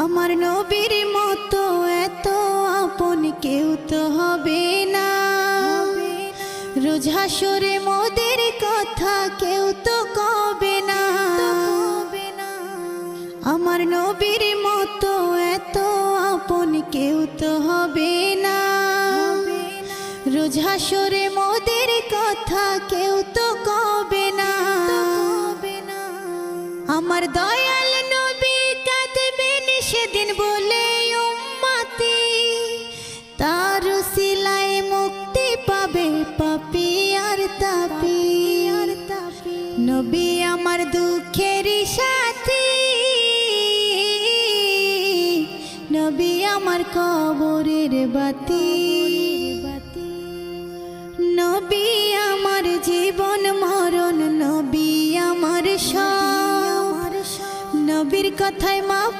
আমার নবীর মতো এত আপন কেউ তো হবে না। রোজ হাসরে মোদের কথা কেউ তো কবে না। আমার নবীর মতো এত আপন কেউ তো হবে না। রোজ হাসরে মোদের কথা কেউ তো কবে না। আমার দয়াল নবী কাঁদবেন সেদিন বলে উম্মতি, তার উসিলায় মুক্তি পাবে পাপী আর তাপী। নবী আমার দুঃখের সাথী, নবী আমার কবরের বাতি। নবী আমার জীবন মরণ, নবী আমার সব। নবীর কথায় মাপ